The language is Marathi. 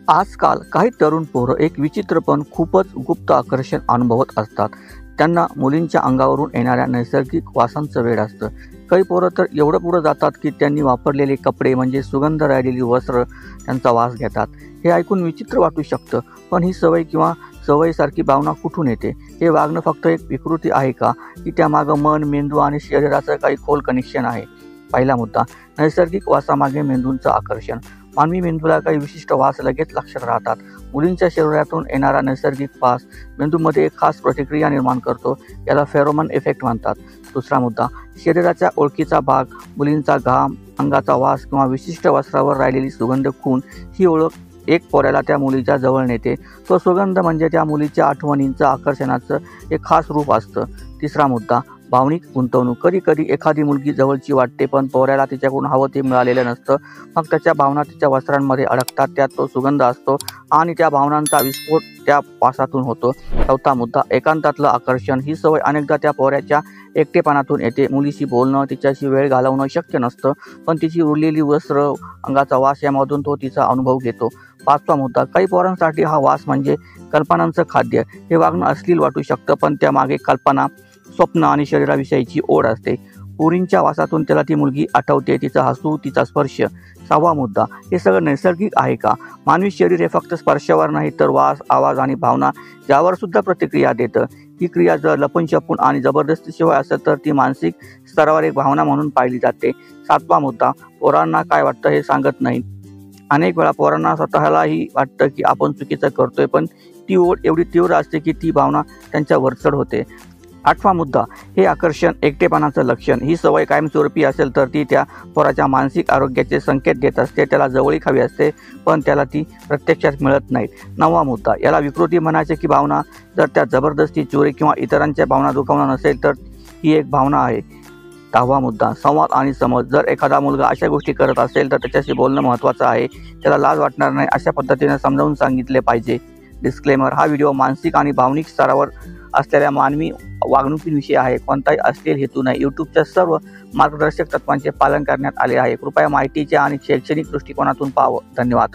आजकाल काही तरुण पोरं एक विचित्र पण खूपच गुप्त आकर्षण अनुभवत असतात. त्यांना मुलींच्या अंगावरून येणाऱ्या नैसर्गिक वासांचं वेड असतं. काही पोरं तर एवढं पुढं जातात की त्यांनी वापरलेले कपडे म्हणजे सुगंध राहिलेली वस्त्र त्यांचा वास घेतात. हे ऐकून विचित्र वाटू शकतं, पण ही सवय किंवा सवयीसारखी भावना कुठून येते? हे वागणं फक्त एक विकृती आहे का, की त्यामागं मन, मेंदू आणि शरीराचं काही खोल कनेक्शन आहे? पहिला मुद्दा, नैसर्गिक वासामागे मेंदूचं आकर्षण. मानवी मेंदूला काही विशिष्ट वास लगेच लक्षात राहतात. मुलींच्या शरीरातून येणारा नैसर्गिक वास मेंदूमध्ये एक खास प्रतिक्रिया निर्माण करतो. याला फेरोमोन इफेक्ट म्हणतात. दुसरा मुद्दा, शरीराच्या ओळखीचा भाग, मुलींचा घाम, अंगाचा वास किंवा विशिष्ट वस्त्रावर राहिलेली सुगंध खूण ही ओळख एक पोऱ्याला त्या मुलीच्या जवळ नेते. तो सुगंध म्हणजे त्या मुलीच्या आठवणींचं, आकर्षणाचं एक खास रूप असतं. तिसरा मुद्दा, भावनिक गुंतवणूक. कधी कधी एखादी मुलगी जवळची वाटते, पण पोऱ्याला तिच्याकडून हवं ते मिळालेलं नसतं. मग त्याच्या भावना तिच्या वस्त्रांमध्ये अडकतात. त्यात तो सुगंध असतो आणि त्या भावनांचा विस्फोट त्या वासातून होतो. चौथा मुद्दा, एकांतातलं आकर्षण. ही सवय अनेकदा त्या पोऱ्याच्या एकटेपणातून येते. मुलीशी बोलणं, तिच्याशी वेळ घालवणं शक्य नसतं, पण तिची उरलेली वस्त्र, अंगाचा वास यामधून तो तिचा अनुभव घेतो. पाचवा मुद्दा, काही पोरांसाठी हा वास म्हणजे कल्पनांचं खाद्य. हे वागणं अश्लील वाटू शकतं, पण त्यामागे कल्पना, स्वप्न आणि शरीराविषयीची ओढ असते. पोरींच्या वासातून त्याला ती मुलगी आठवते, तिचं हसू, तिचा स्पर्श. सहावा मुद्दा, हे सगळं नैसर्गिक आहे का? मानवी शरीर हे फक्त स्पर्शावर नाही, तर वास, आवाज आणि भावना यावर सुद्धा प्रतिक्रिया देतं. ही क्रिया जर लपून छपून आणि जबरदस्तीशिवाय असेल तर ती मानसिक स्तरावर एक भावना म्हणून पाहिली जाते. सातवा मुद्दा, पोरांना काय वाटतं हे सांगत नाही. अनेक वेळा पोरांना स्वतःलाही वाटतं की आपण चुकीचं करतोय, पण ती ओढ एवढी तीव्र असते की ती भावना त्यांच्यावर चढ होते. आठवा मुद्दा, हे आकर्षण एकटेपणाचं लक्षण. ही सवय कायमस्वरूपी असेल तर ती त्या पोराच्या मानसिक आरोग्याचे संकेत देत असते. त्याला जवळीक हवी असते, पण त्याला ती प्रत्यक्षात मिळत नाही. नववा मुद्दा, याला विकृती म्हणायचे की भावना? जर त्या जबरदस्ती, चोरी किंवा इतरांच्या भावना दुखावणं नसेल तर ही एक भावना आहे. दहावा मुद्दा, संवाद आणि समज. जर एखादा मुलगा अशा गोष्टी करत असेल तर त्याच्याशी बोलणं महत्त्वाचं आहे. त्याला लाज वाटणार नाही अशा पद्धतीने समजावून सांगितले पाहिजे. डिस्क्लेमर, हा व्हिडिओ मानसिक आणि भावनिक स्तरावर असलेल्या मानवी वागणुकीविषयी आहे. कोणताही अश्लील हेतू नाही. यूट्यूबच्या सर्व मार्गदर्शक तत्वांचे पालन करण्यात आले आहे. कृपया माहितीच्या आणि शैक्षणिक दृष्टिकोनातून पाहावं. धन्यवाद.